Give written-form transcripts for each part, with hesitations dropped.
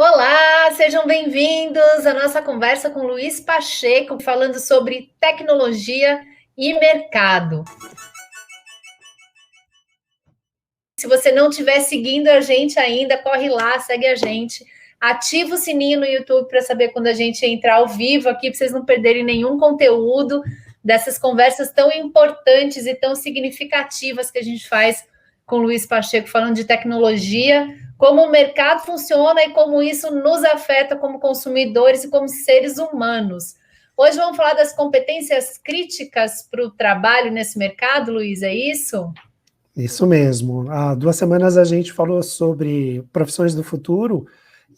Olá, sejam bem-vindos à nossa conversa com Luiz Pacheco, falando sobre tecnologia e mercado. Se você não estiver seguindo a gente ainda, corre lá, segue a gente, ativa o sininho no YouTube para saber quando a gente entrar ao vivo aqui, para vocês não perderem nenhum conteúdo dessas conversas tão importantes e tão significativas que a gente faz com o Luiz Pacheco, falando de tecnologia, como o mercado funciona e como isso nos afeta como consumidores e como seres humanos. Hoje vamos falar das competências críticas para o trabalho nesse mercado, Luiz, é isso? Isso mesmo. Há 2 semanas a gente falou sobre profissões do futuro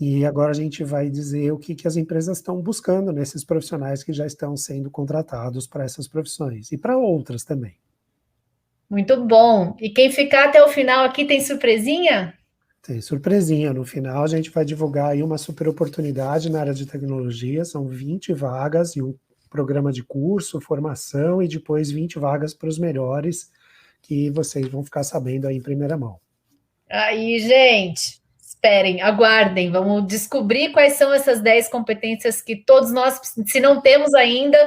e agora a gente vai dizer o que as empresas estão buscando nesses profissionais que já estão sendo contratados para essas profissões e para outras também. Muito bom. E quem ficar até o final aqui tem surpresinha? Tem surpresinha, no final a gente vai divulgar aí uma super oportunidade na área de tecnologia, são 20 vagas e um programa de curso, formação e depois 20 vagas para os melhores que vocês vão ficar sabendo aí em primeira mão. Aí, gente, esperem, aguardem. Vamos descobrir quais são essas 10 competências que todos nós, se não temos ainda,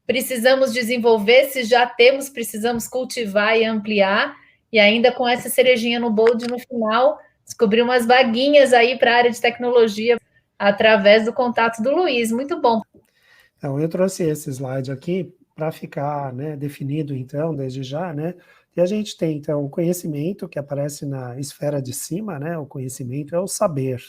precisamos desenvolver. Se já temos, precisamos cultivar e ampliar. E ainda com essa cerejinha no bolo de no final, descobrir umas vaguinhas aí para a área de tecnologia através do contato do Luiz. Muito bom. Então, eu trouxe esse slide aqui para ficar, né, definido, então, desde já, né, e a gente tem, então, o conhecimento que aparece na esfera de cima, né, o conhecimento é o saber.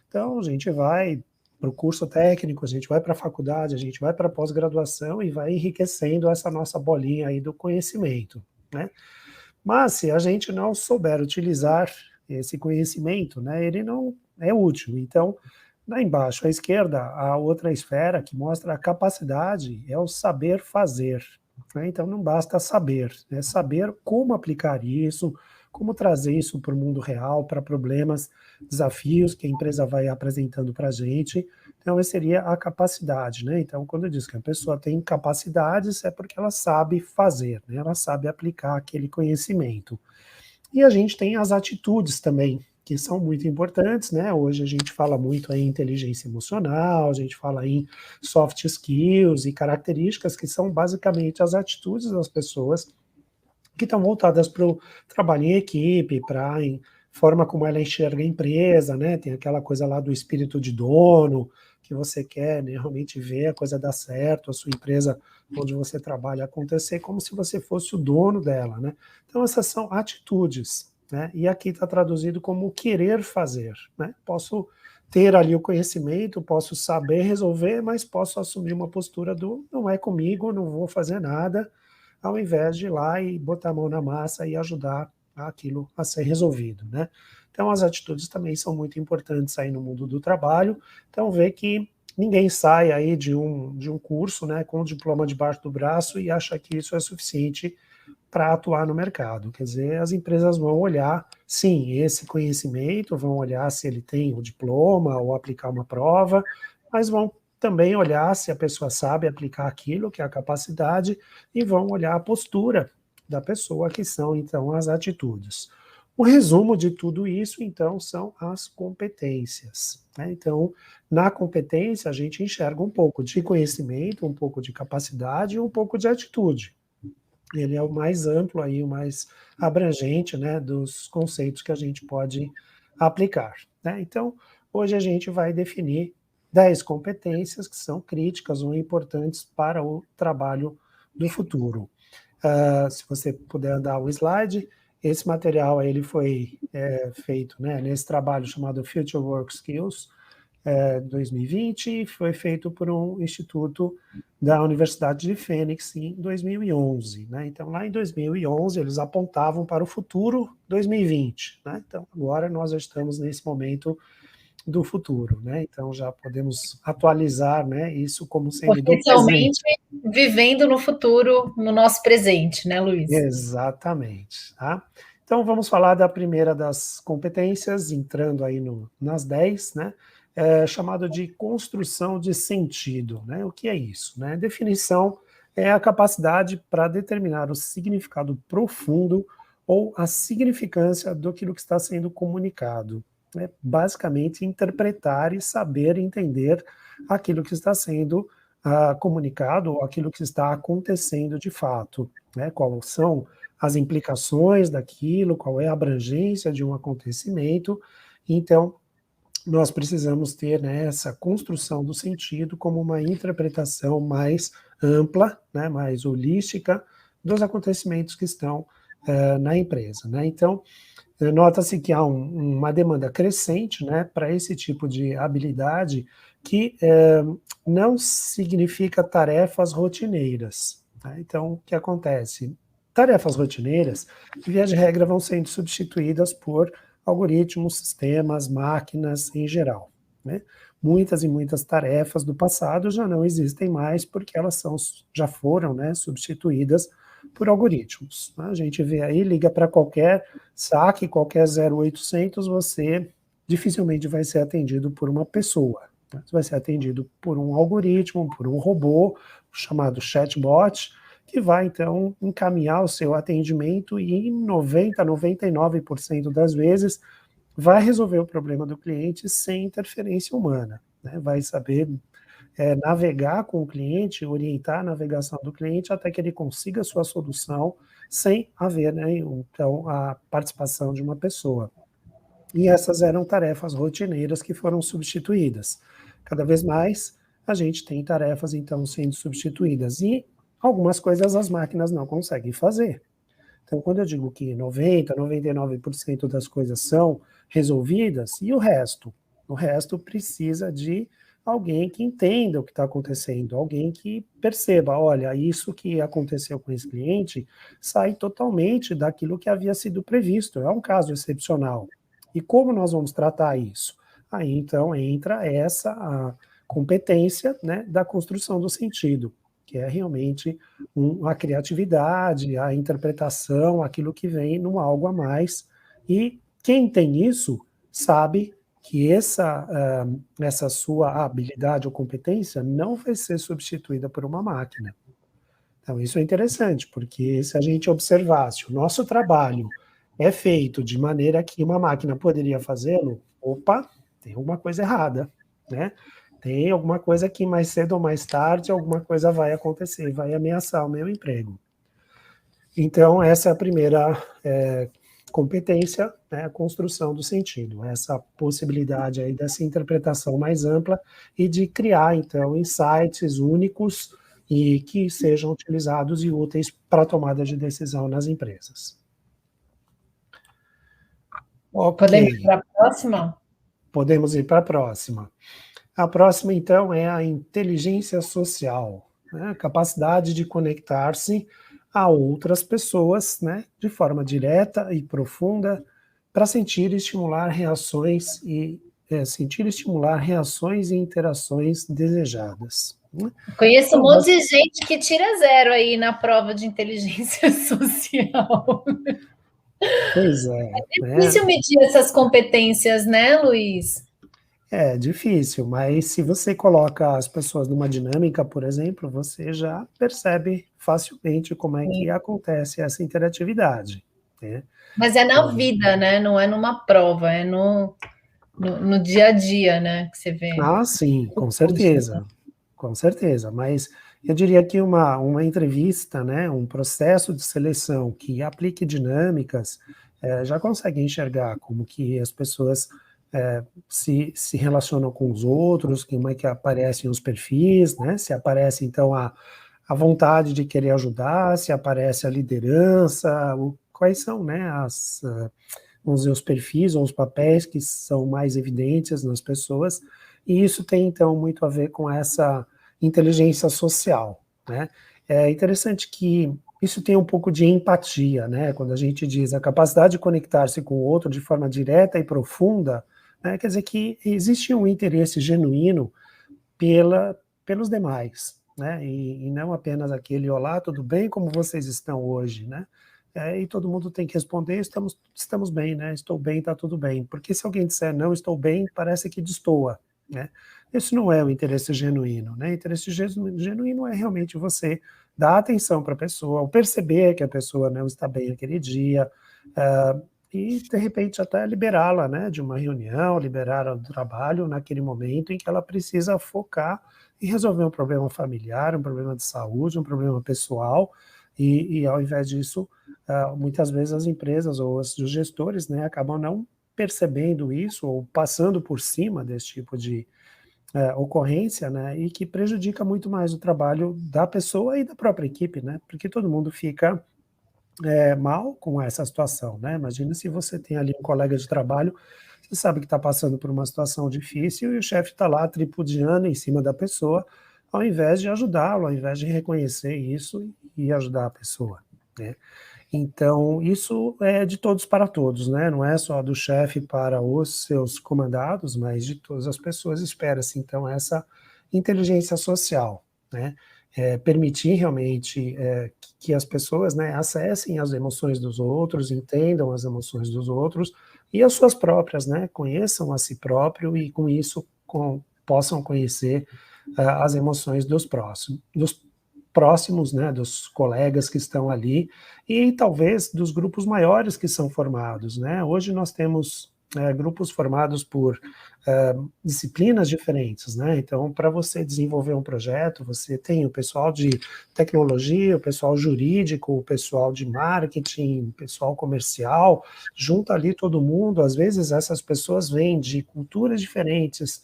Então, a gente vai para o curso técnico, a gente vai para a faculdade, a gente vai para a pós-graduação e vai enriquecendo essa nossa bolinha aí do conhecimento, né. Mas se a gente não souber utilizar esse conhecimento, né, ele não é útil. Então, lá embaixo à esquerda, a outra esfera que mostra a capacidade é o saber fazer, né? Então não basta saber, é saber como aplicar isso, como trazer isso para o mundo real, para problemas, desafios que a empresa vai apresentando para a gente. Então, essa seria a capacidade, né? Então, quando eu digo que a pessoa tem capacidades, é porque ela sabe fazer, né? Ela sabe aplicar aquele conhecimento. E a gente tem as atitudes também, que são muito importantes, né? Hoje a gente fala muito em inteligência emocional, a gente fala em soft skills e características que são basicamente as atitudes das pessoas que estão voltadas para o trabalho em equipe, para a forma como ela enxerga a empresa, né? Tem aquela coisa lá do espírito de dono, que você quer, né, realmente ver a coisa dar certo, a sua empresa onde você trabalha acontecer como se você fosse o dono dela, né? Então essas são atitudes, né? E aqui está traduzido como querer fazer, né? Posso ter ali o conhecimento, posso saber resolver, mas posso assumir uma postura do não é comigo, não vou fazer nada, ao invés de ir lá e botar a mão na massa e ajudar aquilo a ser resolvido, né? Então, as atitudes também são muito importantes aí no mundo do trabalho. Então, vê que ninguém sai aí de um curso, né, com o diploma debaixo do braço e acha que isso é suficiente para atuar no mercado. Quer dizer, as empresas vão olhar, sim, esse conhecimento, vão olhar se ele tem o diploma ou aplicar uma prova, mas vão também olhar se a pessoa sabe aplicar aquilo, que é a capacidade, e vão olhar a postura da pessoa, que são, então, as atitudes. O resumo de tudo isso, então, são as competências, né? Então, na competência, a gente enxerga um pouco de conhecimento, um pouco de capacidade e um pouco de atitude. Ele é o mais amplo aí, o mais abrangente, né, dos conceitos que a gente pode aplicar, né? Então, hoje a gente vai definir 10 competências que são críticas ou importantes para o trabalho do futuro. Se você puder dar o slide, esse material ele foi feito, né, nesse trabalho chamado Future Work Skills, 2020, foi feito por um instituto da Universidade de Fênix em 2011, né? Então, lá em 2011, eles apontavam para o futuro 2020, né? Então, agora nós já estamos nesse momento do futuro, né? Então, já podemos atualizar, né, isso como sendo do Oficialmente presente. vivendo no futuro, no nosso presente, né, Luiz? Exatamente, tá? Então, vamos falar da primeira das competências, entrando aí nas 10, né? Chamado de construção de sentido, né? O que é isso, né? Definição é a capacidade para determinar o significado profundo ou a significância daquilo que está sendo comunicado. é basicamente interpretar e saber entender aquilo que está sendo comunicado ou aquilo que está acontecendo de fato, né? Quais são as implicações daquilo, qual é a abrangência de um acontecimento. Então, nós precisamos ter, né, essa construção do sentido como uma interpretação mais ampla, né, mais holística dos acontecimentos que estão na empresa, né? Então, nota-se que há uma demanda crescente, né, para esse tipo de habilidade que não significa tarefas rotineiras, tá? Então, o que acontece? Tarefas rotineiras, via de regra, vão sendo substituídas por algoritmos, sistemas, máquinas em geral, né? Muitas e muitas tarefas do passado já não existem mais porque elas já foram, né, substituídas por algoritmos, né? A gente vê aí, liga para qualquer saque, qualquer 0800, você dificilmente vai ser atendido por uma pessoa, né? Você vai ser atendido por um algoritmo, por um robô, chamado chatbot, que vai, então, encaminhar o seu atendimento e em 90, 99% das vezes vai resolver o problema do cliente sem interferência humana, né? Vai saber navegar com o cliente, orientar a navegação do cliente até que ele consiga a sua solução sem haver, né, então, a participação de uma pessoa. E essas eram tarefas rotineiras que foram substituídas. Cada vez mais a gente tem tarefas, então, sendo substituídas. E algumas coisas as máquinas não conseguem fazer. Então, quando eu digo que 90, 99% das coisas são resolvidas, e o resto? O resto precisa de alguém que entenda o que está acontecendo, alguém que perceba, olha, isso que aconteceu com esse cliente sai totalmente daquilo que havia sido previsto, é um caso excepcional. E como nós vamos tratar isso? Aí, então, entra essa a competência, né, da construção do sentido, que é realmente a criatividade, a interpretação, aquilo que vem num algo a mais. E quem tem isso sabe que essa sua habilidade ou competência não vai ser substituída por uma máquina. Então, isso é interessante, porque se a gente observasse o nosso trabalho é feito de maneira que uma máquina poderia fazê-lo, opa, tem alguma coisa errada, né? Tem alguma coisa que mais cedo ou mais tarde alguma coisa vai acontecer, vai ameaçar o meu emprego. Então, essa é a primeira competência, né, a construção do sentido, essa possibilidade aí dessa interpretação mais ampla e de criar, então, insights únicos e que sejam utilizados e úteis para a tomada de decisão nas empresas. Ok. Podemos ir para a próxima? Podemos ir para a próxima. A próxima, então, é a inteligência social, né? A capacidade de conectar-se a outras pessoas, né, de forma direta e profunda, para sentir e estimular reações e interações desejadas, né? Conheço Então, um monte de gente que tira 0 aí na prova de inteligência social. pois é, É né? difícil medir essas competências, né, Luiz? É difícil, mas se você coloca as pessoas numa dinâmica, por exemplo, você já percebe facilmente como é que acontece essa interatividade, né? Mas é na vida, né? Não é numa prova, é no dia a dia, né? Que você vê. Ah, sim, com certeza, mas eu diria que uma entrevista, né, um processo de seleção que aplique dinâmicas, já consegue enxergar como que as pessoas se relacionam com os outros, como é que aparecem os perfis, né, se aparece então a vontade de querer ajudar, se aparece a liderança, quais são, né, vamos dizer, os perfis ou os papéis que são mais evidentes nas pessoas, e isso tem, então, muito a ver com essa inteligência social, né? É interessante que isso tem um pouco de empatia, né? Quando a gente diz a capacidade de conectar-se com o outro de forma direta e profunda, né? Quer dizer que existe um interesse genuíno pelos demais, né? E não apenas aquele, olá, tudo bem, como vocês estão hoje, né? E todo mundo tem que responder, estamos bem, né? Estou bem, está tudo bem. Porque se alguém disser não estou bem, parece que destoa, né? Isso não é o interesse genuíno, né? O interesse genuíno é realmente você dar atenção para a pessoa, ou perceber que a pessoa não está bem aquele dia, e, de repente, até liberá-la, né, de uma reunião, liberá-la do trabalho naquele momento em que ela precisa focar em resolver um problema familiar, um problema de saúde, um problema pessoal, e ao invés disso, muitas vezes as empresas ou os gestores, né, acabam não percebendo isso ou passando por cima desse tipo de ocorrência, né, e que prejudica muito mais o trabalho da pessoa e da própria equipe, né, porque todo mundo fica mal com essa situação, né? Imagina se você tem ali um colega de trabalho, você sabe que está passando por uma situação difícil e o chefe está lá tripudiando em cima da pessoa, ao invés de ajudá-lo, ao invés de reconhecer isso e ajudar a pessoa, né? Então, isso é de todos para todos, né? Não é só do chefe para os seus comandados, mas de todas as pessoas espera-se, então, essa inteligência social, né? Permitir realmente que as pessoas, né, acessem as emoções dos outros, entendam as emoções dos outros e as suas próprias, né? Conheçam a si próprio e, com isso, possam conhecer as emoções dos próximos, né, dos colegas que estão ali e talvez dos grupos maiores que são formados, né? Hoje nós temos grupos formados por disciplinas diferentes, né? Então, para você desenvolver um projeto, você tem o pessoal de tecnologia, o pessoal jurídico, o pessoal de marketing, o pessoal comercial, junta ali todo mundo. Às vezes essas pessoas vêm de culturas diferentes,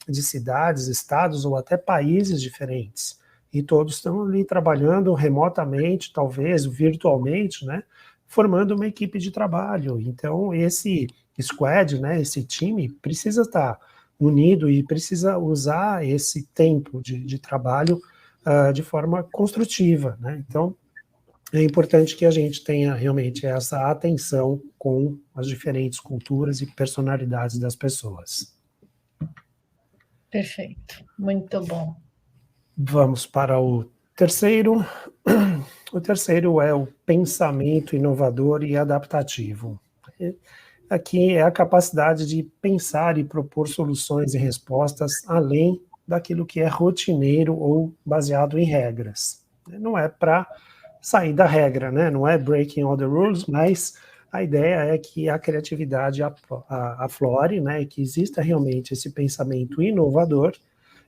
de cidades, estados ou até países diferentes. E todos estão ali trabalhando remotamente, talvez virtualmente, né? Formando uma equipe de trabalho. Então, esse squad, né, esse time, precisa estar unido e precisa usar esse tempo de trabalho de forma construtiva, né? Então, é importante que a gente tenha realmente essa atenção com as diferentes culturas e personalidades das pessoas. Perfeito, muito bom. Vamos para o terceiro. O terceiro é o pensamento inovador e adaptativo. Aqui é a capacidade de pensar e propor soluções e respostas além daquilo que é rotineiro ou baseado em regras. Não é para sair da regra, né? Não é breaking all the rules, mas a ideia é que a criatividade aflore, né? E que exista realmente esse pensamento inovador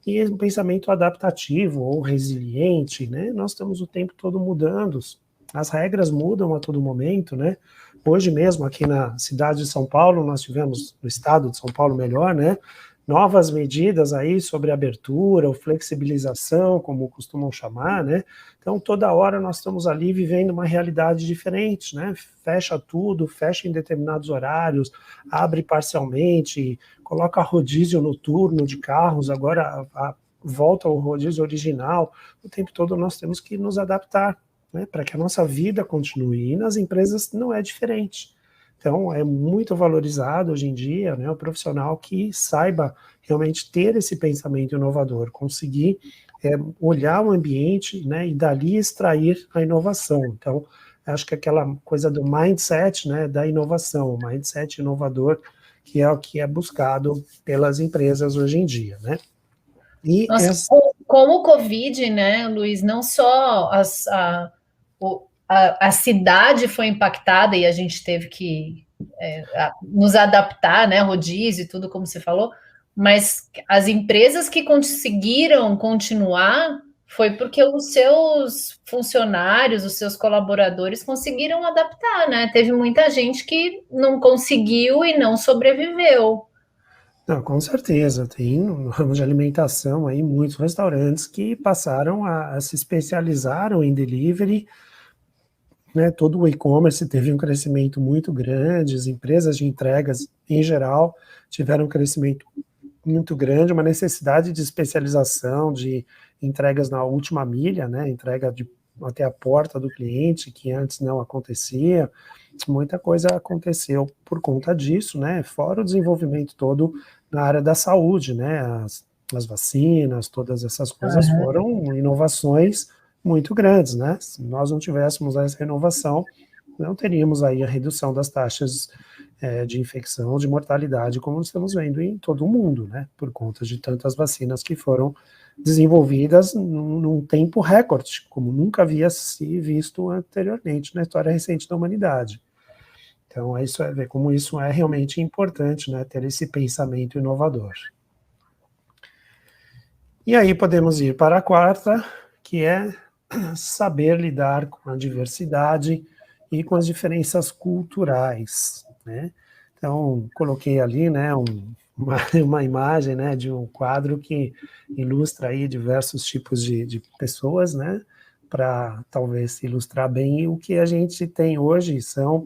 e um pensamento adaptativo ou resiliente, né? Nós estamos o tempo todo mudando, as regras mudam a todo momento, né? Hoje mesmo, aqui na cidade de São Paulo, nós tivemos, no estado de São Paulo melhor, né? Novas medidas aí sobre abertura ou flexibilização, como costumam chamar, né? Então, toda hora nós estamos ali vivendo uma realidade diferente, né? Fecha tudo, fecha em determinados horários, abre parcialmente, coloca rodízio noturno de carros, agora volta ao rodízio original. O tempo todo nós temos que nos adaptar, né, para que a nossa vida continue. E nas empresas não é diferente. Então, é muito valorizado hoje em dia, né, o profissional que saiba realmente ter esse pensamento inovador, conseguir olhar o ambiente, né, e dali extrair a inovação. Então, acho que aquela coisa do mindset, né, da inovação, o mindset inovador, que é o que é buscado pelas empresas hoje em dia, né? E Nossa, como o Covid, né, Luiz, não só a cidade foi impactada e a gente teve que nos adaptar, né, rodízio e tudo, como você falou, mas as empresas que conseguiram continuar foi porque os seus funcionários, os seus colaboradores conseguiram adaptar, né? Teve muita gente que não conseguiu e não sobreviveu. Não, com certeza, tem no ramo de alimentação aí muitos restaurantes que passaram a se especializaram em delivery, né? Todo o e-commerce teve um crescimento muito grande, as empresas de entregas em geral tiveram um crescimento muito grande, uma necessidade de especialização, de entregas na última milha, né? Entrega até a porta do cliente, que antes não acontecia. Muita coisa aconteceu por conta disso, né? Fora o desenvolvimento todo na área da saúde, né? As vacinas, todas essas coisas foram inovações muito grandes, né? Se nós não tivéssemos essa inovação, não teríamos aí a redução das taxas de infecção, de mortalidade, como estamos vendo em todo o mundo, né? Por conta de tantas vacinas que foram desenvolvidas num tempo recorde, como nunca havia se visto anteriormente na história recente da humanidade. Então, isso é ver como isso é realmente importante, né, ter esse pensamento inovador. E aí podemos ir para a quarta, que é saber lidar com a diversidade e com as diferenças culturais, né? Então, coloquei ali, né, uma imagem, né, de um quadro que ilustra aí diversos tipos de pessoas, né, para talvez ilustrar bem o que a gente tem hoje são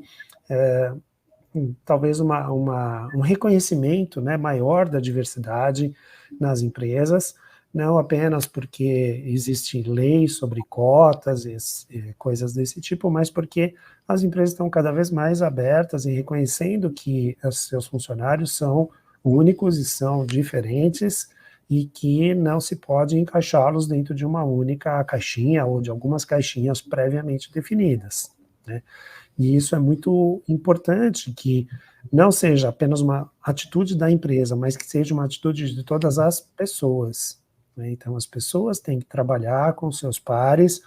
talvez um reconhecimento, né, maior da diversidade nas empresas, não apenas porque existe lei sobre cotas e coisas desse tipo, mas porque as empresas estão cada vez mais abertas e reconhecendo que os seus funcionários são únicos e são diferentes e que não se pode encaixá-los dentro de uma única caixinha ou de algumas caixinhas previamente definidas, né? E isso é muito importante, que não seja apenas uma atitude da empresa, mas que seja uma atitude de todas as pessoas, né? Então, as pessoas têm que trabalhar com seus pares,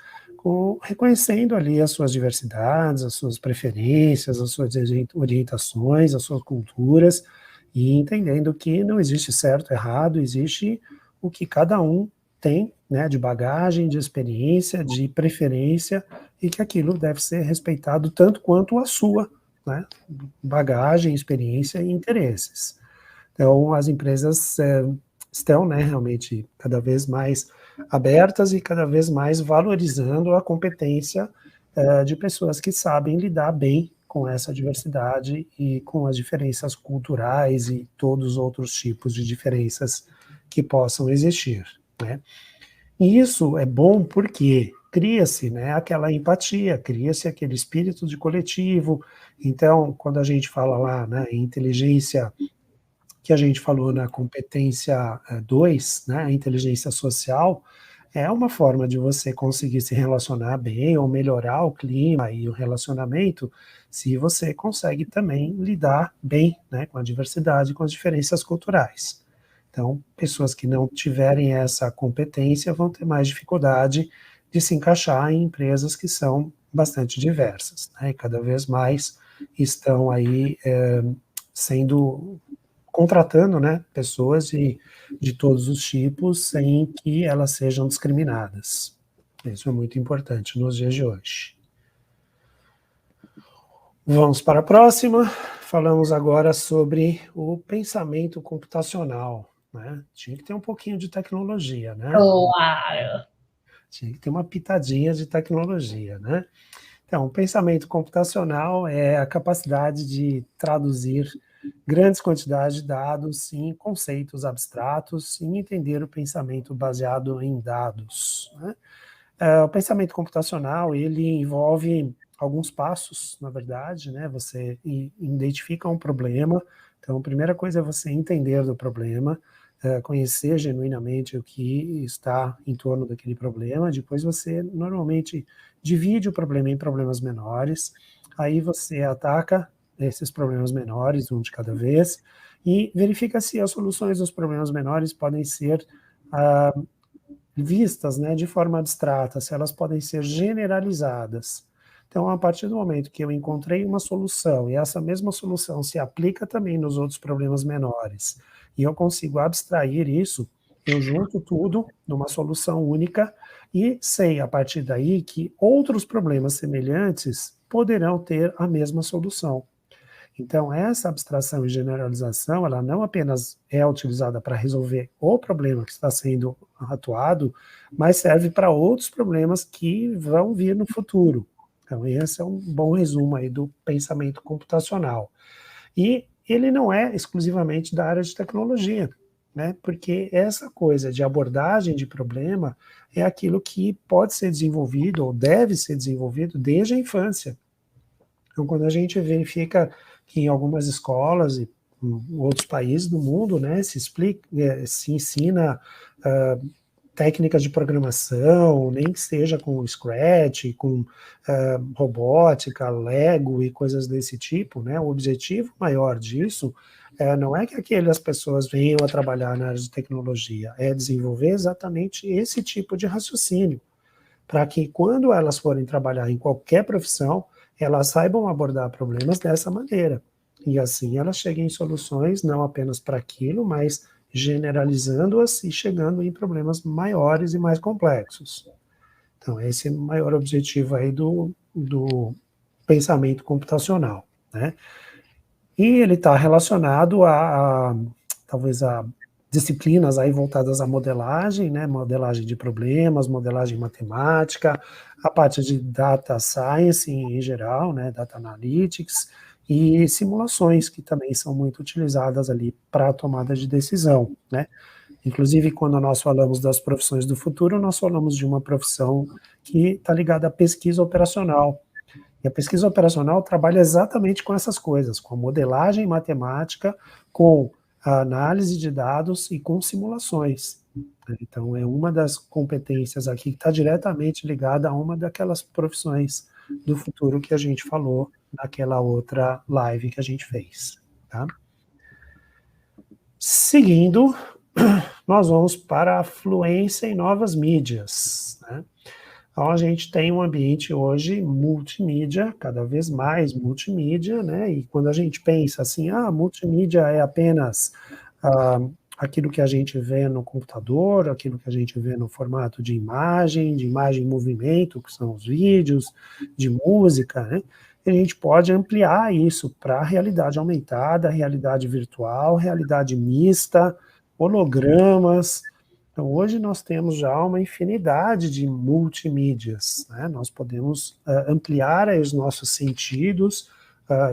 reconhecendo ali as suas diversidades, as suas preferências, as suas orientações, as suas culturas, e entendendo que não existe certo e errado, existe o que cada um tem, né, de bagagem, de experiência, de preferência, e que aquilo deve ser respeitado tanto quanto a sua, né, bagagem, experiência e interesses. Então, as empresas estão, né, realmente cada vez mais abertas e cada vez mais valorizando a competência de pessoas que sabem lidar bem com essa diversidade e com as diferenças culturais e todos os outros tipos de diferenças que possam existir, né? E isso é bom porque cria-se, né, aquela empatia, cria-se aquele espírito de coletivo. Então, quando a gente fala lá, né, em inteligência, que a gente falou na competência 2, né, a inteligência social, é uma forma de você conseguir se relacionar bem ou melhorar o clima e o relacionamento, se você consegue também lidar bem, né, com a diversidade, com as diferenças culturais. Então, pessoas que não tiverem essa competência vão ter mais dificuldade de se encaixar em empresas que são bastante diversas, né? E cada vez mais estão aí sendo contratando, né, pessoas de todos os tipos sem que elas sejam discriminadas. Isso é muito importante nos dias de hoje. Vamos para a próxima. Falamos agora sobre o pensamento computacional, né? Tinha que ter um pouquinho de tecnologia, né? Claro. Tinha que ter uma pitadinha de tecnologia, né? Então, o pensamento computacional é a capacidade de traduzir grandes quantidades de dados em conceitos abstratos e entender o pensamento baseado em dados, né? O pensamento computacional, ele envolve alguns passos, na verdade, né? Você identifica um problema, então a primeira coisa é você entender do problema, conhecer genuinamente o que está em torno daquele problema, depois você normalmente divide o problema em problemas menores, aí você ataca esses problemas menores, um de cada vez, e verifica se as soluções dos problemas menores podem ser vistas, né, de forma abstrata, se elas podem ser generalizadas. Então, a partir do momento que eu encontrei uma solução e essa mesma solução se aplica também nos outros problemas menores, e eu consigo abstrair isso, eu junto tudo numa solução única e sei a partir daí que outros problemas semelhantes poderão ter a mesma solução. Então, essa abstração e generalização, ela não apenas é utilizada para resolver o problema que está sendo atuado, mas serve para outros problemas que vão vir no futuro. Então, esse é um bom resumo aí do pensamento computacional. E ele não é exclusivamente da área de tecnologia, né? Porque essa coisa de abordagem de problema é aquilo que pode ser desenvolvido ou deve ser desenvolvido desde a infância. Então, quando a gente verifica que em algumas escolas e outros países do mundo, né, se ensina técnicas de programação, nem que seja com Scratch, com robótica, Lego e coisas desse tipo, né, o objetivo maior disso não é que aquelas pessoas venham a trabalhar na área de tecnologia, é desenvolver exatamente esse tipo de raciocínio, para que quando elas forem trabalhar em qualquer profissão, elas saibam abordar problemas dessa maneira. E assim elas cheguem em soluções não apenas para aquilo, mas generalizando-as e chegando em problemas maiores e mais complexos. Então, esse é o maior objetivo aí do pensamento computacional, né? E ele está relacionado talvez a disciplinas aí voltadas à modelagem, né? Modelagem de problemas, modelagem matemática, a parte de data science em geral, né? Data analytics e simulações que também são muito utilizadas ali para a tomada de decisão, né? Inclusive, quando nós falamos das profissões do futuro, nós falamos de uma profissão que está ligada à pesquisa operacional. E a pesquisa operacional trabalha exatamente com essas coisas, com a modelagem matemática, com a análise de dados e com simulações. Então, é uma das competências aqui que está diretamente ligada a uma daquelas profissões do futuro que a gente falou naquela outra live que a gente fez. Tá? Seguindo, nós vamos para a fluência em novas mídias, né? Então, a gente tem um ambiente hoje multimídia, cada vez mais multimídia, né? E quando a gente pensa assim, multimídia é apenas aquilo que a gente vê no computador, aquilo que a gente vê no formato de imagem em movimento, que são os vídeos, de música, né? E a gente pode ampliar isso para a realidade aumentada, realidade virtual, realidade mista, hologramas. Então, hoje nós temos já uma infinidade de multimídias, né? Nós podemos ampliar aí os nossos sentidos,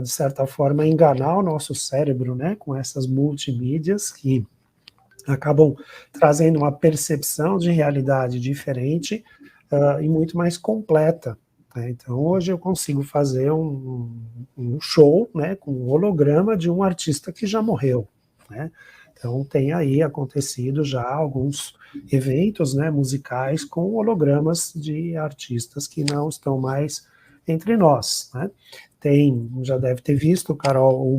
de certa forma, enganar o nosso cérebro, né? Com essas multimídias que acabam trazendo uma percepção de realidade diferente e muito mais completa. Né? Então, hoje eu consigo fazer um show, né? Com um holograma de um artista que já morreu, né? Então, tem aí acontecido já alguns eventos, né, musicais com hologramas de artistas que não estão mais entre nós, né? Já deve ter visto, Carol,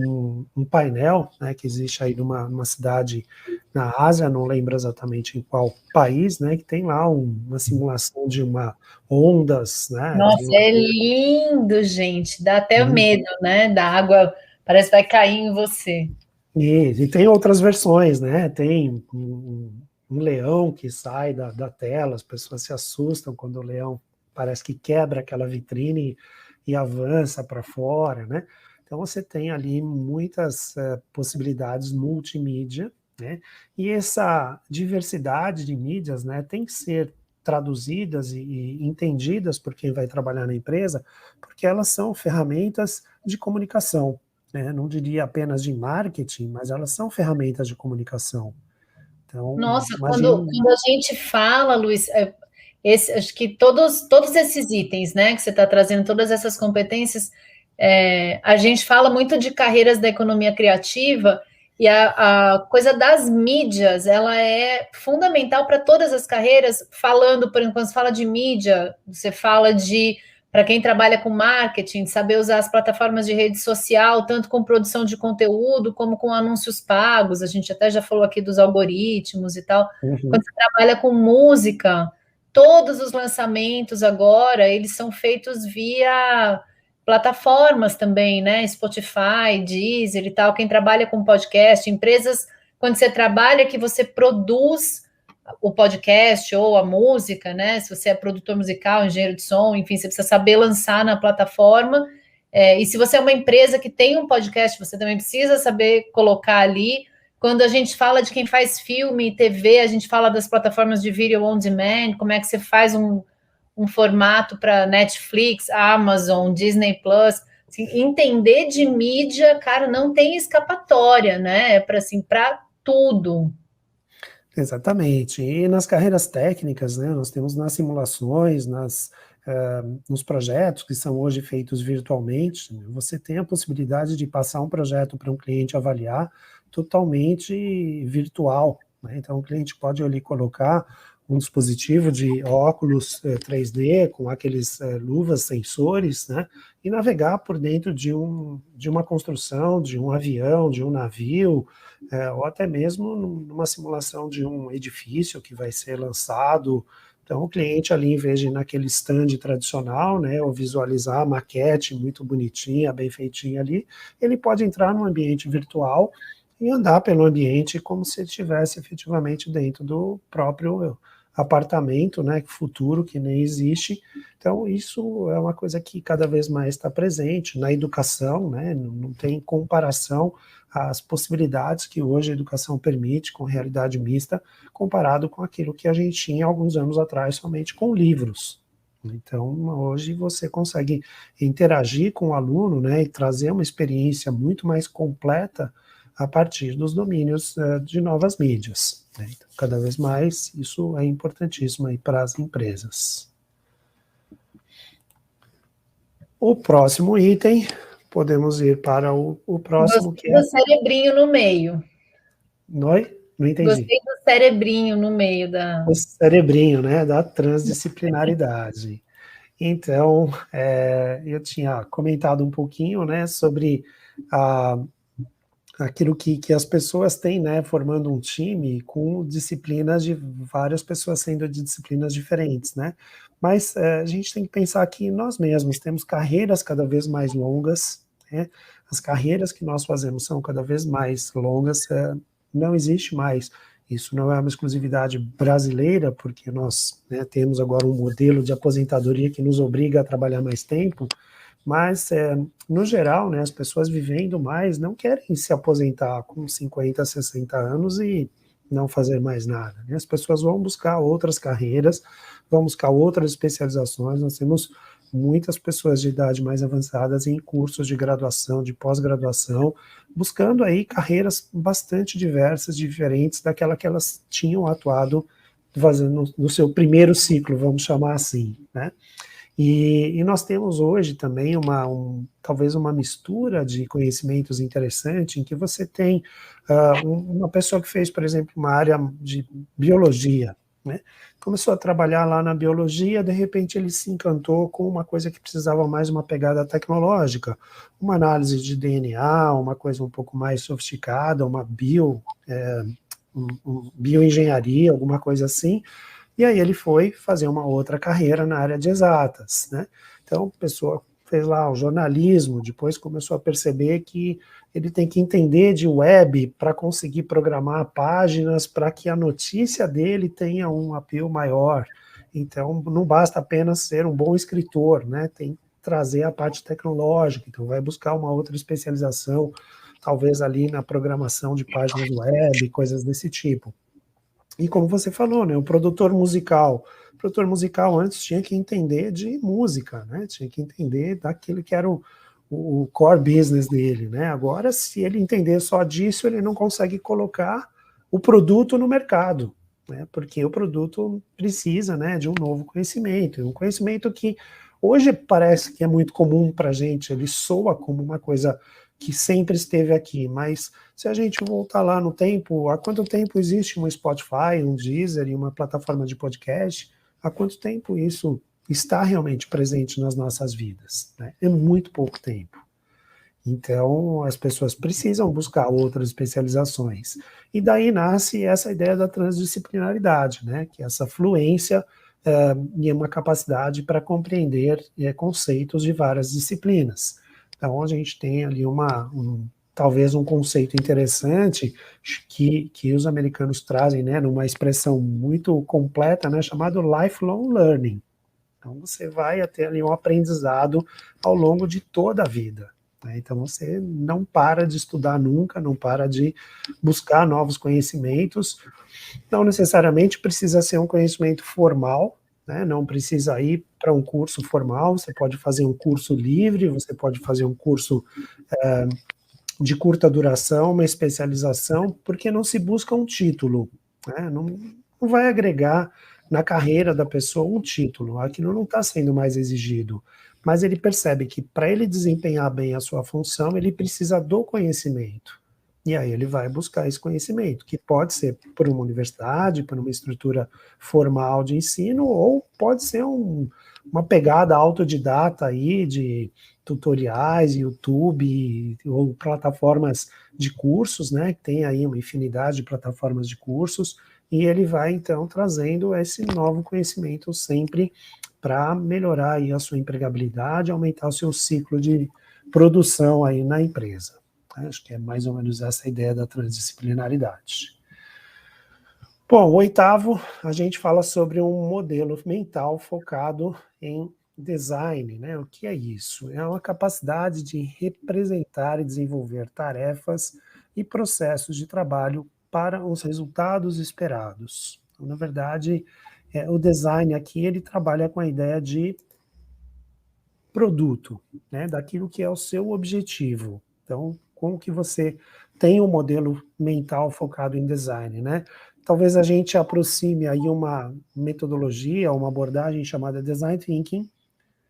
um painel, né, que existe aí numa cidade na Ásia, não lembro exatamente em qual país, né, que tem lá uma simulação de ondas, né? Nossa, é lindo, gente. Dá até medo, né? Da água, parece que vai cair em você. E tem outras versões, né? Tem um leão que sai da tela, as pessoas se assustam quando o leão parece que quebra aquela vitrine e avança para fora, né? Então você tem ali muitas possibilidades multimídia, né? E essa diversidade de mídias, né, tem que ser traduzidas e entendidas por quem vai trabalhar na empresa, porque elas são ferramentas de comunicação. Né? Não diria apenas de marketing, mas elas são ferramentas de comunicação. Então, Nossa, imagine... quando a gente fala, Luiz, acho que todos esses itens, né, que você está trazendo, todas essas competências, a gente fala muito de carreiras da economia criativa e a coisa das mídias, ela é fundamental para todas as carreiras. Falando, por enquanto, você fala de mídia, você fala de para quem trabalha com marketing, saber usar as plataformas de rede social, tanto com produção de conteúdo, como com anúncios pagos. A gente até já falou aqui dos algoritmos e tal. Quando você trabalha com música, todos os lançamentos agora, eles são feitos via plataformas também, né? Spotify, Deezer e tal. Quem trabalha com podcast, empresas, quando você trabalha que você produz o podcast ou a música, né? Se você é produtor musical, engenheiro de som, enfim, você precisa saber lançar na plataforma. E se você é uma empresa que tem um podcast, você também precisa saber colocar ali. Quando a gente fala de quem faz filme e TV, a gente fala das plataformas de video on demand, como é que você faz um formato para Netflix, Amazon, Disney Plus. Assim, entender de mídia, cara, não tem escapatória, né? É para assim, para tudo. Exatamente. E nas carreiras técnicas, né, nós temos nas simulações, nos projetos que são hoje feitos virtualmente, né, você tem a possibilidade de passar um projeto para um cliente avaliar totalmente virtual. Né? Então, o cliente pode ali colocar um dispositivo de óculos 3D com aqueles luvas sensores, né, e navegar por dentro de uma construção, de um avião, de um navio, ou até mesmo numa simulação de um edifício que vai ser lançado Então, o cliente ali, em vez de ir naquele stand tradicional, né, ou visualizar a maquete muito bonitinha, bem feitinha ali, ele pode entrar no ambiente virtual e andar pelo ambiente como se ele estivesse efetivamente dentro do próprio apartamento, né, futuro, que nem existe. Então, isso é uma coisa que cada vez mais está presente na educação, né, não tem comparação às possibilidades que hoje a educação permite com realidade mista, comparado com aquilo que a gente tinha alguns anos atrás somente com livros. Então, hoje você consegue interagir com o aluno, né, e trazer uma experiência muito mais completa a partir dos domínios de novas mídias, né? Então, cada vez mais, isso é importantíssimo aí para as empresas. O próximo item, podemos ir para o próximo, Gostei que é... do cerebrinho no meio. Não entendi. Gostei do cerebrinho no meio da... O cerebrinho, né, da transdisciplinaridade. Então, eu tinha comentado um pouquinho, né, sobre aquilo que as pessoas têm, né, formando um time com disciplinas de várias pessoas sendo de disciplinas diferentes, né, mas a gente tem que pensar que nós mesmos temos carreiras cada vez mais longas, né, as carreiras que nós fazemos são cada vez mais longas, não existe mais, isso não é uma exclusividade brasileira, porque nós, né, temos agora um modelo de aposentadoria que nos obriga a trabalhar mais tempo, mas, no geral, né, as pessoas vivendo mais não querem se aposentar com 50, 60 anos e não fazer mais nada, né? As pessoas vão buscar outras carreiras, vão buscar outras especializações. Nós temos muitas pessoas de idade mais avançadas em cursos de graduação, de pós-graduação, buscando aí carreiras bastante diversas, diferentes daquela que elas tinham atuado fazendo no seu primeiro ciclo, vamos chamar assim, né? E nós temos hoje também talvez uma mistura de conhecimentos interessante, em que você tem uma pessoa que fez, por exemplo, uma área de biologia, né? Começou a trabalhar lá na biologia, de repente ele se encantou com uma coisa que precisava mais uma pegada tecnológica, uma análise de DNA, uma coisa um pouco mais sofisticada, uma bioengenharia, alguma coisa assim. E aí ele foi fazer uma outra carreira na área de exatas, né? Então, a pessoa fez lá o jornalismo, depois começou a perceber que ele tem que entender de web para conseguir programar páginas para que a notícia dele tenha um apelo maior. Então, não basta apenas ser um bom escritor, né? Tem que trazer a parte tecnológica, então vai buscar uma outra especialização, talvez ali na programação de páginas web, coisas desse tipo. E como você falou, né, o produtor musical antes tinha que entender de música, né, tinha que entender daquilo que era o core business dele, né, agora se ele entender só disso, ele não consegue colocar o produto no mercado, né, porque o produto precisa, né, de um novo conhecimento, um conhecimento que hoje parece que é muito comum para a gente, ele soa como uma coisa que sempre esteve aqui, mas se a gente voltar lá no tempo, há quanto tempo existe um Spotify, um Deezer e uma plataforma de podcast? Há quanto tempo isso está realmente presente nas nossas vidas, né? É muito pouco tempo. Então, as pessoas precisam buscar outras especializações. E daí nasce essa ideia da transdisciplinaridade, né? Que é essa fluência e uma capacidade para compreender conceitos de várias disciplinas. Então, a gente tem ali talvez um conceito interessante que os americanos trazem, né, numa expressão muito completa, né, chamado lifelong learning. Então, você vai ter ali um aprendizado ao longo de toda a vida, né? Então, você não para de estudar nunca, não para de buscar novos conhecimentos. Não necessariamente precisa ser um conhecimento formal, né? Não precisa ir para um curso formal, você pode fazer um curso livre, você pode fazer um curso de curta duração, uma especialização, porque não se busca um título, né? Não vai agregar na carreira da pessoa um título, aquilo não está sendo mais exigido, mas ele percebe que para ele desempenhar bem a sua função, ele precisa do conhecimento. E aí ele vai buscar esse conhecimento, que pode ser por uma universidade, por uma estrutura formal de ensino, ou pode ser uma pegada autodidata aí de tutoriais, YouTube, ou plataformas de cursos, né? Tem aí uma infinidade de plataformas de cursos, e ele vai, então, trazendo esse novo conhecimento sempre para melhorar aí a sua empregabilidade, aumentar o seu ciclo de produção aí na empresa. Acho que é mais ou menos essa a ideia da transdisciplinaridade. Bom, o oitavo, a gente fala sobre um modelo mental focado em design, né? O que é isso? É uma capacidade de representar e desenvolver tarefas e processos de trabalho para os resultados esperados. Então, na verdade, o design aqui, ele trabalha com a ideia de produto, né? Daquilo que é o seu objetivo. Então, como que você tem um modelo mental focado em design, né? Talvez a gente aproxime aí uma metodologia, uma abordagem chamada Design Thinking,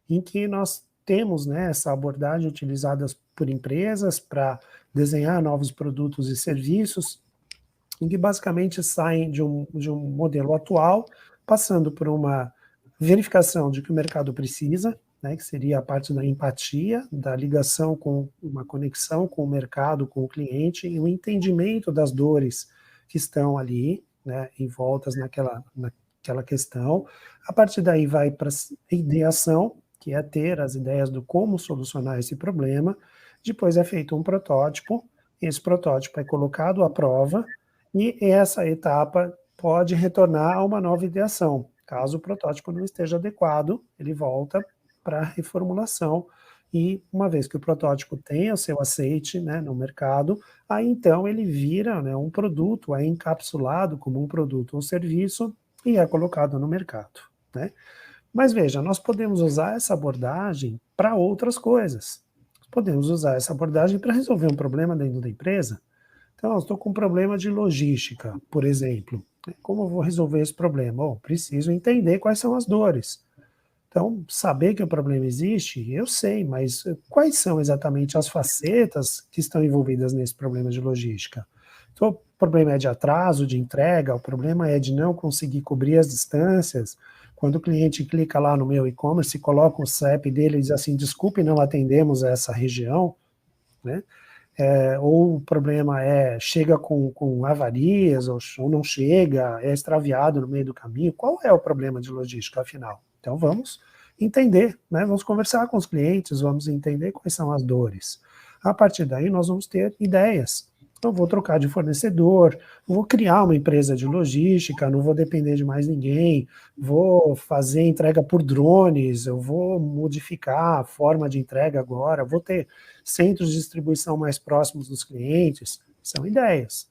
em que nós temos, né, essa abordagem utilizada por empresas para desenhar novos produtos e serviços, em que basicamente saem de um modelo atual, passando por uma verificação de que o mercado precisa, né, que seria a parte da empatia, da ligação com uma conexão com o mercado, com o cliente, e o entendimento das dores que estão ali, né, envoltas naquela questão. A partir daí vai para a ideação, que é ter as ideias do como solucionar esse problema. Depois é feito um protótipo, esse protótipo é colocado à prova, e essa etapa pode retornar a uma nova ideação. Caso o protótipo não esteja adequado, ele volta para a reformulação, e uma vez que o protótipo tenha o seu aceite, né, no mercado, aí então ele vira, né, um produto, é encapsulado como um produto ou serviço e é colocado no mercado, né? Mas veja, nós podemos usar essa abordagem para outras coisas. Podemos usar essa abordagem para resolver um problema dentro da empresa. Então, eu estou com um problema de logística, por exemplo. Como eu vou resolver esse problema? Bom, preciso entender quais são as dores. Então, saber que o problema existe, eu sei, mas quais são exatamente as facetas que estão envolvidas nesse problema de logística? Então, o problema é de atraso de entrega, o problema é de não conseguir cobrir as distâncias. Quando o cliente clica lá no meu e-commerce e coloca o CEP dele e diz assim, desculpe, não atendemos essa região, né? Ou o problema chega com avarias, ou não chega, é extraviado no meio do caminho. Qual é o problema de logística, afinal? Então vamos entender, né? Vamos conversar com os clientes, vamos entender quais são as dores. A partir daí nós vamos ter ideias. Eu vou trocar de fornecedor, vou criar uma empresa de logística, não vou depender de mais ninguém, vou fazer entrega por drones, eu vou modificar a forma de entrega agora, vou ter centros de distribuição mais próximos dos clientes. São ideias.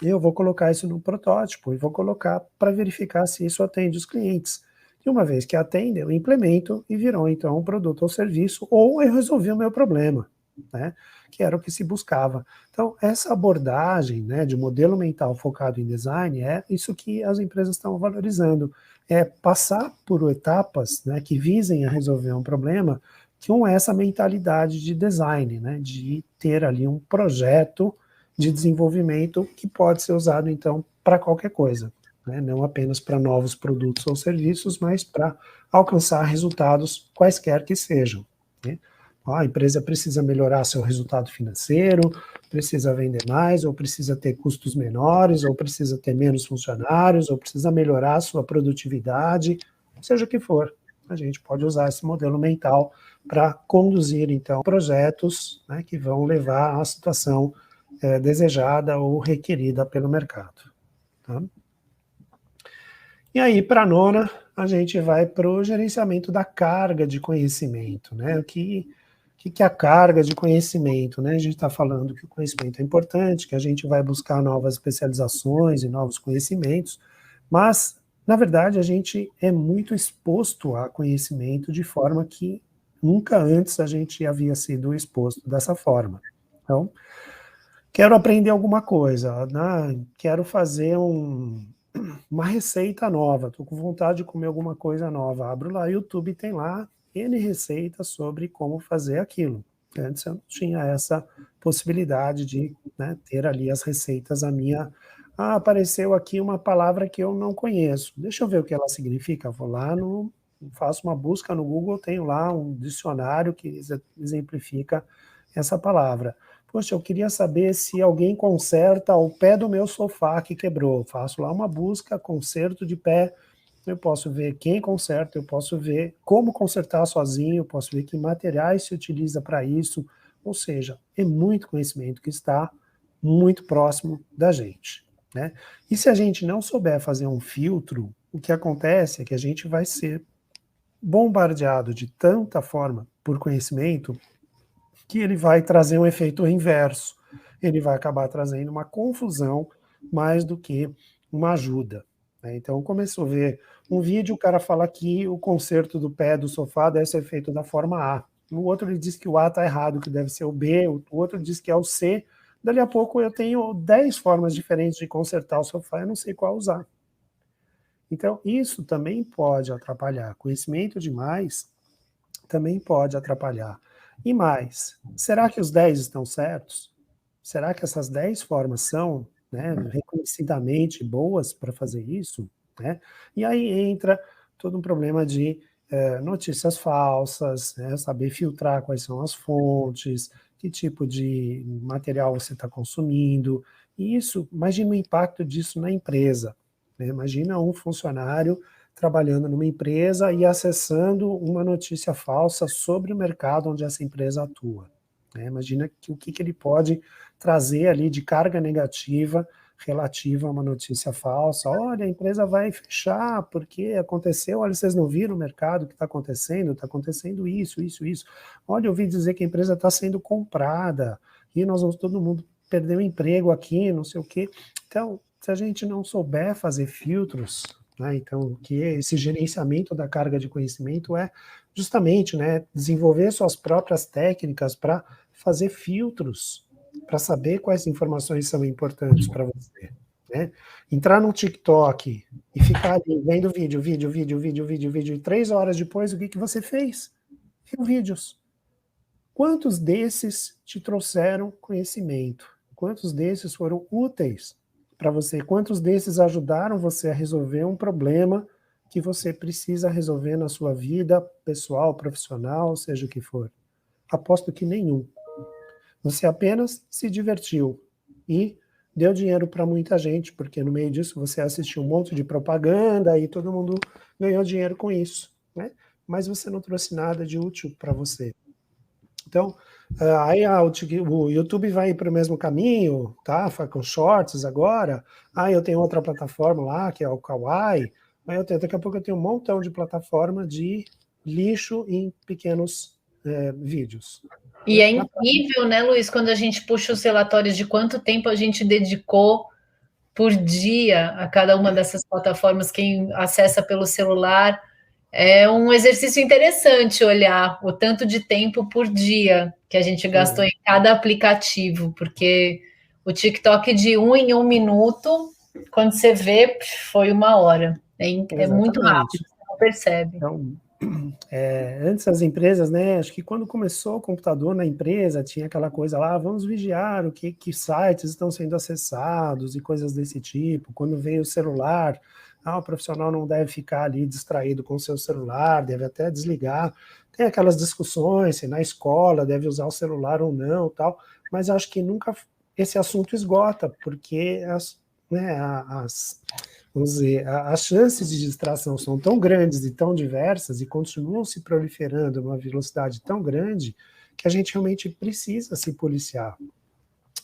Eu vou colocar isso no protótipo e vou colocar para verificar se isso atende os clientes. E uma vez que atende, eu implemento e virou então um produto ou serviço, ou eu resolvi o meu problema, né? Que era o que se buscava. Então, essa abordagem, né, de modelo mental focado em design é isso que as empresas estão valorizando, é passar por etapas, né, que visem a resolver um problema com essa mentalidade de design, né, de ter ali um projeto de desenvolvimento que pode ser usado, então, para qualquer coisa, né, não apenas para novos produtos ou serviços, mas para alcançar resultados quaisquer que sejam, né? A empresa precisa melhorar seu resultado financeiro, precisa vender mais, ou precisa ter custos menores, ou precisa ter menos funcionários, ou precisa melhorar a sua produtividade, seja o que for. A gente pode usar esse modelo mental para conduzir, então, projetos, né, que vão levar à situação desejada ou requerida pelo mercado. Tá? E aí, para a nona, a gente vai para o gerenciamento da carga de conhecimento, né? O que é a carga de conhecimento, né? A gente está falando que o conhecimento é importante, que a gente vai buscar novas especializações e novos conhecimentos, mas, na verdade, a gente é muito exposto a conhecimento de forma que nunca antes a gente havia sido exposto dessa forma. Então, quero aprender alguma coisa, né? Quero fazer uma receita nova, estou com vontade de comer alguma coisa nova, abro lá o YouTube, tem lá N receitas sobre como fazer aquilo. Antes eu não tinha essa possibilidade de, né, ter ali as receitas a minha... apareceu aqui uma palavra que eu não conheço, deixa eu ver o que ela significa, vou lá, faço uma busca no Google, tenho lá um dicionário que exemplifica essa palavra. Poxa, eu queria saber se alguém conserta o pé do meu sofá que quebrou. Faço lá uma busca, conserto de pé, eu posso ver quem conserta, eu posso ver como consertar sozinho, eu posso ver que materiais se utiliza para isso, ou seja, é muito conhecimento que está muito próximo da gente, né? E se a gente não souber fazer um filtro, o que acontece é que a gente vai ser bombardeado de tanta forma por conhecimento que ele vai trazer um efeito inverso. Ele vai acabar trazendo uma confusão mais do que uma ajuda, né? Então, começou a ver um vídeo, o cara fala que o conserto do pé do sofá deve ser feito da forma A. No outro ele diz que o A está errado, que deve ser o B, o outro diz que é o C. Dali a pouco eu tenho 10 formas diferentes de consertar o sofá, eu não sei qual usar. Então, isso também pode atrapalhar. Conhecimento demais também pode atrapalhar. E mais, será que os 10 estão certos? Será que essas 10 formas são, né, reconhecidamente boas para fazer isso? Né? E aí entra todo um problema de notícias falsas, né, saber filtrar quais são as fontes, que tipo de material você está consumindo. E isso, imagina o impacto disso na empresa. Né? Imagina um funcionário trabalhando numa empresa e acessando uma notícia falsa sobre o mercado onde essa empresa atua. Né? Imagina o que ele pode trazer ali de carga negativa relativa a uma notícia falsa. Olha, a empresa vai fechar porque aconteceu, olha, vocês não viram o mercado, o que está acontecendo isso, isso, isso. Olha, eu ouvi dizer que a empresa está sendo comprada e nós vamos todo mundo perder o emprego aqui, não sei o quê. Então, se a gente não souber fazer filtros, né, então, que esse gerenciamento da carga de conhecimento é justamente, né, desenvolver suas próprias técnicas para fazer filtros, para saber quais informações são importantes para você. Né? Entrar no TikTok e ficar ali vendo vídeo, e 3 horas depois, o que você fez? Viu vídeos. Quantos desses te trouxeram conhecimento? Quantos desses foram úteis para você? Quantos desses ajudaram você a resolver um problema que você precisa resolver na sua vida pessoal, profissional, seja o que for? Aposto que nenhum. Você apenas se divertiu e deu dinheiro para muita gente, porque no meio disso você assistiu um monte de propaganda e todo mundo ganhou dinheiro com isso, né? Mas você não trouxe nada de útil para você. Então, aí o YouTube vai para o mesmo caminho, tá? Com shorts agora. Eu tenho outra plataforma lá, que é o Kawaii. Daqui a pouco eu tenho um montão de plataforma de lixo em pequenos vídeos. E é incrível, né, Luiz, quando a gente puxa os relatórios de quanto tempo a gente dedicou por dia a cada uma dessas plataformas, quem acessa pelo celular. É um exercício interessante olhar o tanto de tempo por dia que a gente gastou em cada aplicativo, porque o TikTok de 1 em 1 minuto, quando você vê, foi 1 hora. É muito rápido, você não percebe. Então, antes as empresas, né, acho que quando começou o computador na empresa, tinha aquela coisa lá, vamos vigiar que sites estão sendo acessados e coisas desse tipo. Quando veio o celular, o profissional não deve ficar ali distraído com o seu celular, deve até desligar. Tem aquelas discussões se na escola deve usar o celular ou não, tal, mas acho que nunca esse assunto esgota, porque vamos dizer, as chances de distração são tão grandes e tão diversas e continuam se proliferando numa velocidade tão grande que a gente realmente precisa se policiar.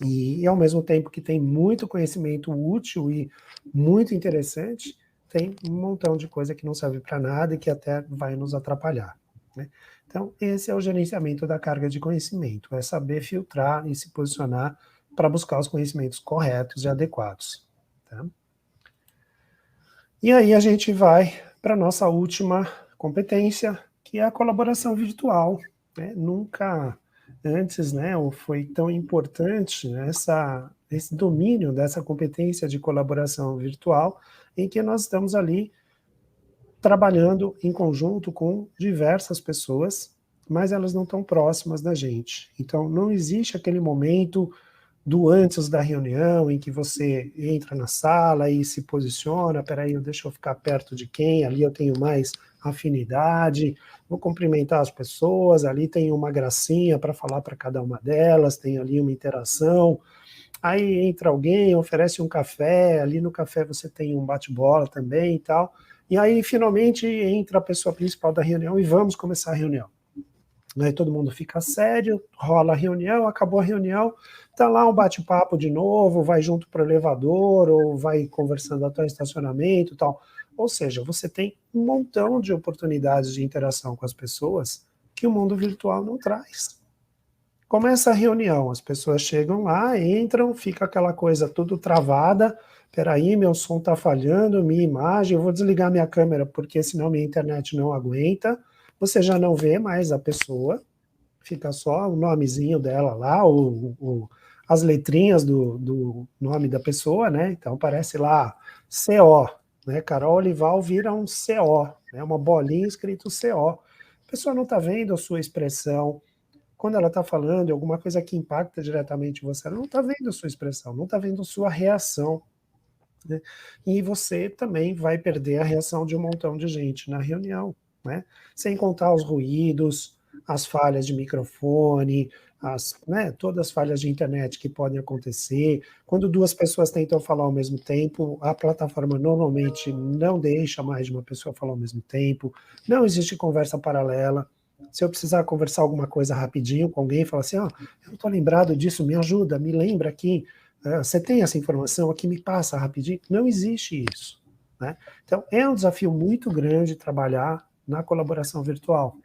E ao mesmo tempo que tem muito conhecimento útil e muito interessante, tem um montão de coisa que não serve para nada e que até vai nos atrapalhar. Né? Então, esse é o gerenciamento da carga de conhecimento, é saber filtrar e se posicionar para buscar os conhecimentos corretos e adequados. Tá? E aí a gente vai para a nossa última competência, que é a colaboração virtual. Né? Nunca antes, né, foi tão importante esse domínio dessa competência de colaboração virtual, em que nós estamos ali trabalhando em conjunto com diversas pessoas, mas elas não estão próximas da gente. Então, não existe aquele momento do antes da reunião, em que você entra na sala e se posiciona, peraí, deixa eu ficar perto de quem, ali eu tenho mais afinidade, vou cumprimentar as pessoas, ali tem uma gracinha para falar para cada uma delas, tem ali uma interação, aí entra alguém, oferece um café, ali no café você tem um bate-bola também e tal, e aí finalmente entra a pessoa principal da reunião e vamos começar a reunião. Aí todo mundo fica sério, rola a reunião, acabou a reunião, tá lá um bate-papo de novo, vai junto para o elevador, ou vai conversando até o estacionamento e tal. Ou seja, você tem um montão de oportunidades de interação com as pessoas que o mundo virtual não traz. Começa a reunião, as pessoas chegam lá, entram, fica aquela coisa tudo travada, peraí, meu som tá falhando, minha imagem, eu vou desligar minha câmera porque senão minha internet não aguenta. Você já não vê mais a pessoa, fica só o nomezinho dela lá, as letrinhas do nome da pessoa, né? Então aparece lá CO, né? Carol Olival vira um CO, né? Uma bolinha escrito CO. A pessoa não está vendo a sua expressão. Quando ela está falando alguma coisa que impacta diretamente você, ela não está vendo a sua expressão, não está vendo a sua reação. Né? E você também vai perder a reação de um montão de gente na reunião. Né? Sem contar os ruídos, as falhas de microfone, todas as falhas de internet que podem acontecer. Quando duas pessoas tentam falar ao mesmo tempo, a plataforma normalmente não deixa mais de uma pessoa falar ao mesmo tempo, não existe conversa paralela. Se eu precisar conversar alguma coisa rapidinho com alguém, falar assim, eu não estou lembrado disso, me ajuda, me lembra aqui, você tem essa informação aqui, me passa rapidinho. Não existe isso. Né? Então, é um desafio muito grande trabalhar na colaboração virtual.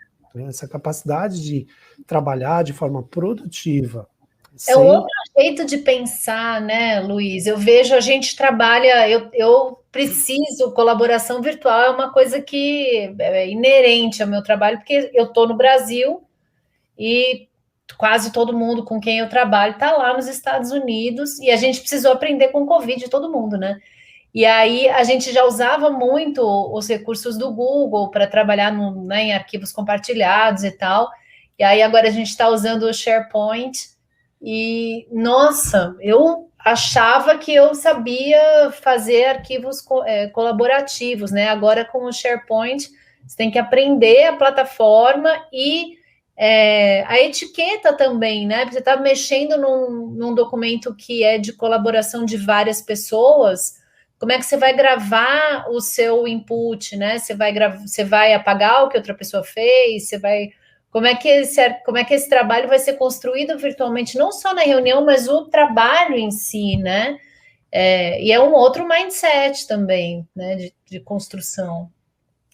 Essa capacidade de trabalhar de forma produtiva. É um outro jeito de pensar, né, Luiz? Eu vejo a gente trabalha, eu preciso, colaboração virtual é uma coisa que é inerente ao meu trabalho, porque eu estou no Brasil e quase todo mundo com quem eu trabalho está lá nos Estados Unidos e a gente precisou aprender com o Covid, todo mundo, né? E aí a gente já usava muito os recursos do Google para trabalhar em arquivos compartilhados e tal. E aí agora a gente está usando o SharePoint. E, nossa, eu achava que eu sabia fazer arquivos colaborativos, né? Agora com o SharePoint, você tem que aprender a plataforma e a etiqueta também, né? Porque você está mexendo num documento que é de colaboração de várias pessoas. Como é que você vai gravar o seu input, né? Você vai apagar o que outra pessoa fez, como é que esse trabalho vai ser construído virtualmente, não só na reunião, mas o trabalho em si, né? E é um outro mindset também, né? De construção.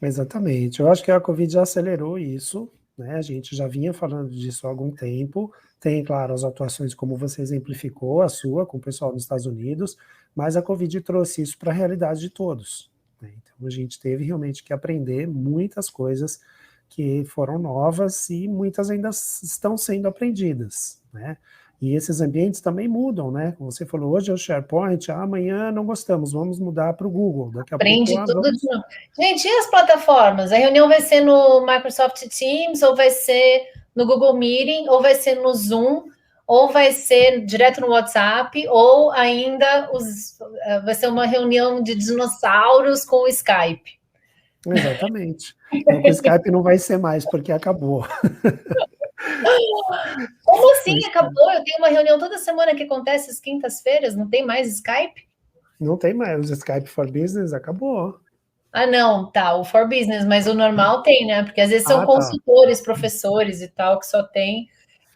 Exatamente. Eu acho que a Covid já acelerou isso, né? A gente já vinha falando disso há algum tempo. Tem, claro, as atuações, como você exemplificou, a sua, com o pessoal dos Estados Unidos, mas a Covid trouxe isso para a realidade de todos. Né? Então, a gente teve realmente que aprender muitas coisas que foram novas e muitas ainda estão sendo aprendidas, né? E esses ambientes também mudam, né? Como você falou, hoje é o SharePoint, amanhã não gostamos, vamos mudar para o Google. Daqui a pouco, Aprende tudo vamos... de novo. Gente, e as plataformas? A reunião vai ser no Microsoft Teams, ou vai ser no Google Meeting, ou vai ser no Zoom, ou vai ser direto no WhatsApp, ou ainda vai ser uma reunião de dinossauros com o Skype. Exatamente. Então, com o Skype não vai ser mais, porque acabou. Como assim acabou? Eu tenho uma reunião toda semana que acontece às quintas-feiras, não tem mais Skype? Não tem mais. O Skype for Business acabou. Ah, não, tá, o for business, mas o normal tem, né? Porque às vezes são Ah, tá. consultores, professores e tal, que só tem.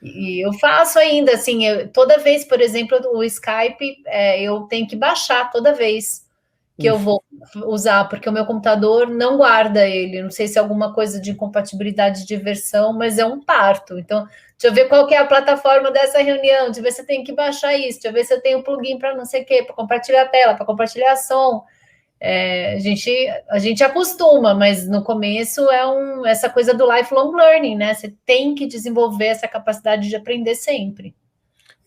E eu faço ainda, assim, toda vez, por exemplo, o Skype, eu tenho que baixar toda vez que eu vou usar, porque o meu computador não guarda ele. Não sei se é alguma coisa de incompatibilidade de versão, mas é um parto. Então, deixa eu ver qual que é a plataforma dessa reunião, deixa eu ver se eu tenho que baixar isso, deixa eu ver se eu tenho um plugin para não sei o quê, para compartilhar a tela, para compartilhar som. A gente acostuma, mas no começo essa coisa do lifelong learning, né? Você tem que desenvolver essa capacidade de aprender sempre.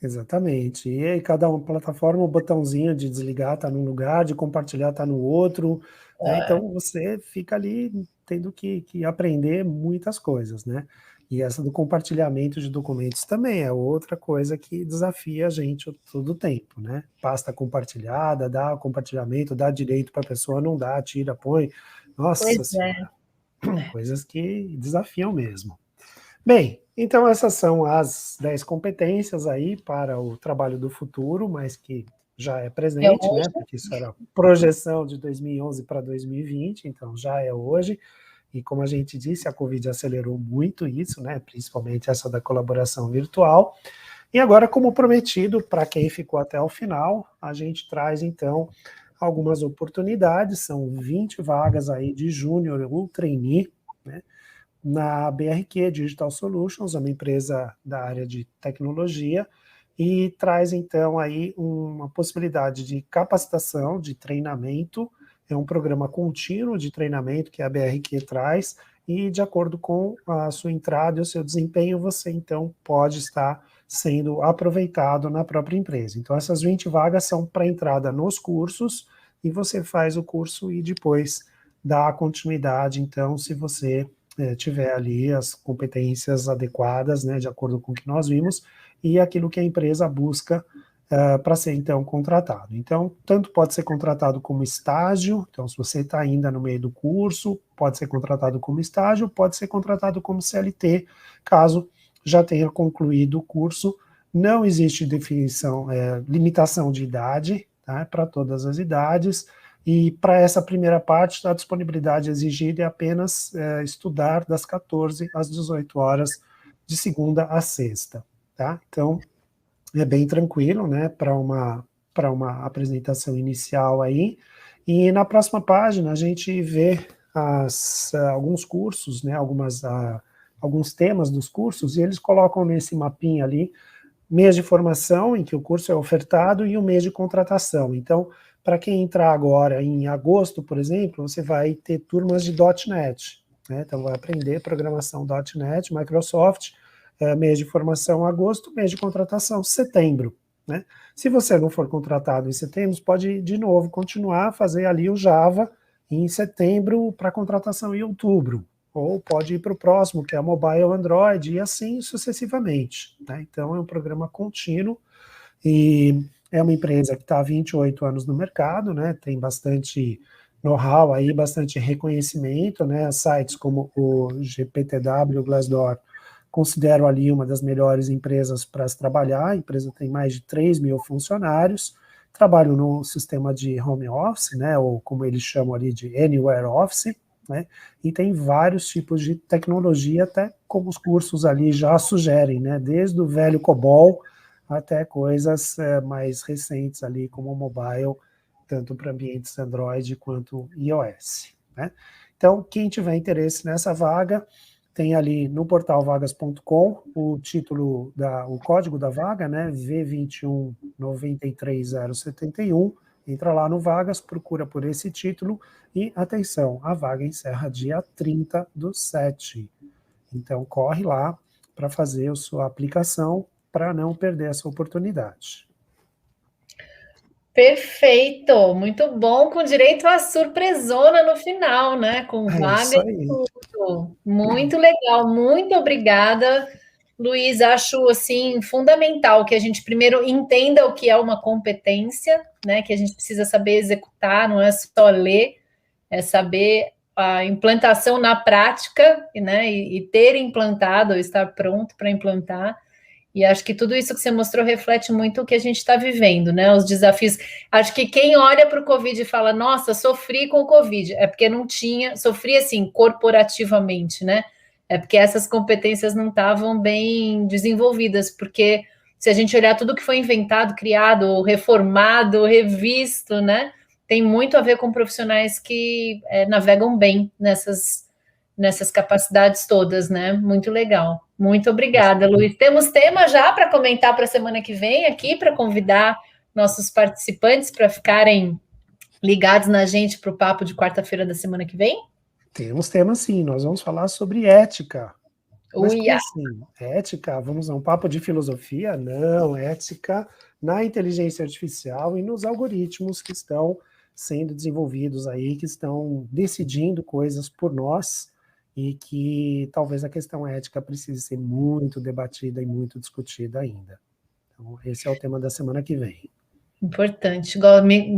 Exatamente. E aí, cada uma plataforma, o botãozinho de desligar está num lugar, de compartilhar está no outro. Né? Então, você fica ali tendo que aprender muitas coisas, né? E essa do compartilhamento de documentos também é outra coisa que desafia a gente todo o tempo, né? Pasta compartilhada, dá compartilhamento, dá direito para a pessoa, não dá, tira, põe. Nossa Pois é. Senhora, coisas que desafiam mesmo. Bem, então essas são as 10 competências aí para o trabalho do futuro, mas que já é presente, né? Porque isso era projeção de 2011 para 2020, então já é hoje. E como a gente disse, a Covid acelerou muito isso, né? Principalmente essa da colaboração virtual. E agora, como prometido, para quem ficou até o final, a gente traz então algumas oportunidades, são 20 vagas aí de júnior ou trainee, né? Na BRQ Digital Solutions, uma empresa da área de tecnologia, e traz então aí uma possibilidade de capacitação, de treinamento, é um programa contínuo de treinamento que a BRQ traz, e de acordo com a sua entrada e o seu desempenho, você então pode estar sendo aproveitado na própria empresa. Então essas 20 vagas são para entrada nos cursos, e você faz o curso e depois dá continuidade, então, se você tiver ali as competências adequadas, né, de acordo com o que nós vimos, e aquilo que a empresa busca para ser, então, contratado. Então, tanto pode ser contratado como estágio, então, se você está ainda no meio do curso, pode ser contratado como estágio, pode ser contratado como CLT, caso já tenha concluído o curso. Não existe definição, limitação de idade, tá, para todas as idades. E para essa primeira parte, a disponibilidade exigida é apenas estudar das 14 às 18 horas, de segunda a sexta. Tá? Então, é bem tranquilo, né, para uma apresentação inicial aí. E na próxima página a gente vê alguns cursos, né, alguns temas dos cursos, e eles colocam nesse mapinha ali mês de formação, em que o curso é ofertado, e o mês de contratação. Então, para quem entrar agora em agosto, por exemplo, você vai ter turmas de .NET, né? Então, vai aprender programação .NET, Microsoft, mês de formação agosto, mês de contratação setembro, né? Se você não for contratado em setembro, pode, de novo, continuar a fazer ali o Java em setembro para contratação em outubro, ou pode ir para o próximo, que é mobile Android, e assim sucessivamente, né? Então, é um programa contínuo, e é uma empresa que está há 28 anos no mercado, né? Tem bastante know-how aí, bastante reconhecimento, né? Sites como o GPTW, o Glassdoor, considero ali uma das melhores empresas para se trabalhar. A empresa tem mais de 3 mil funcionários, trabalham no sistema de home office, né? Ou como eles chamam ali de anywhere office, né? E tem vários tipos de tecnologia, até como os cursos ali já sugerem, né? Desde o velho COBOL até coisas mais recentes ali, como o mobile, tanto para ambientes Android quanto iOS, né? Então, quem tiver interesse nessa vaga, tem ali no portal vagas.com o título, o código da vaga, né? V2193071. Entra lá no Vagas, procura por esse título e, atenção, a vaga encerra dia 30/7. Então, corre lá para fazer a sua aplicação, para não perder essa oportunidade. Perfeito, muito bom, com direito à surpresona no final, né? Com É vaga isso e aí. tudo. Muito legal, muito obrigada, Luiz. Acho assim fundamental que a gente primeiro entenda o que é uma competência, né? Que a gente precisa saber executar, não é só ler, é saber a implantação na prática, né? E ter implantado, ou estar pronto para implantar. E acho que tudo isso que você mostrou reflete muito o que a gente está vivendo, né? Os desafios. Acho que quem olha para o Covid e fala, nossa, sofri com o Covid, é porque não tinha, sofri assim, corporativamente, né? É porque essas competências não estavam bem desenvolvidas, porque se a gente olhar tudo que foi inventado, criado, reformado, revisto, né? Tem muito a ver com profissionais que navegam bem nessas capacidades todas, né? Muito legal. Muito obrigada, Luiz. Temos tema já para comentar para a semana que vem aqui, para convidar nossos participantes para ficarem ligados na gente para o papo de quarta-feira da semana que vem? Temos tema sim, nós vamos falar sobre ética. Mas como Uia! assim? Ética? Vamos a um papo de filosofia? Não, ética na inteligência artificial e nos algoritmos que estão sendo desenvolvidos aí, que estão decidindo coisas por nós. e que talvez a questão ética precise ser muito debatida e muito discutida ainda. Então, esse é o tema da semana que vem. Importante,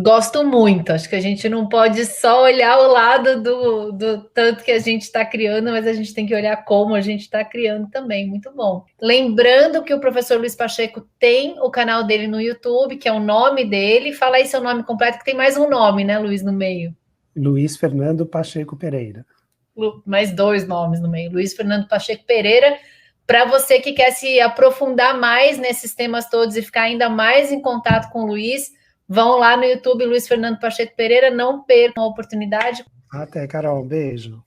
gosto muito. Acho que a gente não pode só olhar o lado do tanto que a gente está criando, mas a gente tem que olhar como a gente está criando também. Muito bom. Lembrando que o professor Luiz Pacheco tem o canal dele no YouTube, que é o nome dele. Fala aí seu nome completo, que tem mais um nome, né, Luiz, no meio. Luiz Fernando Pacheco Pereira. Mais 2 nomes no meio. Luiz Fernando Pacheco Pereira. Para você que quer se aprofundar mais nesses temas todos e ficar ainda mais em contato com o Luiz, vão lá no YouTube, Luiz Fernando Pacheco Pereira, não percam a oportunidade. Até, Carol, beijo.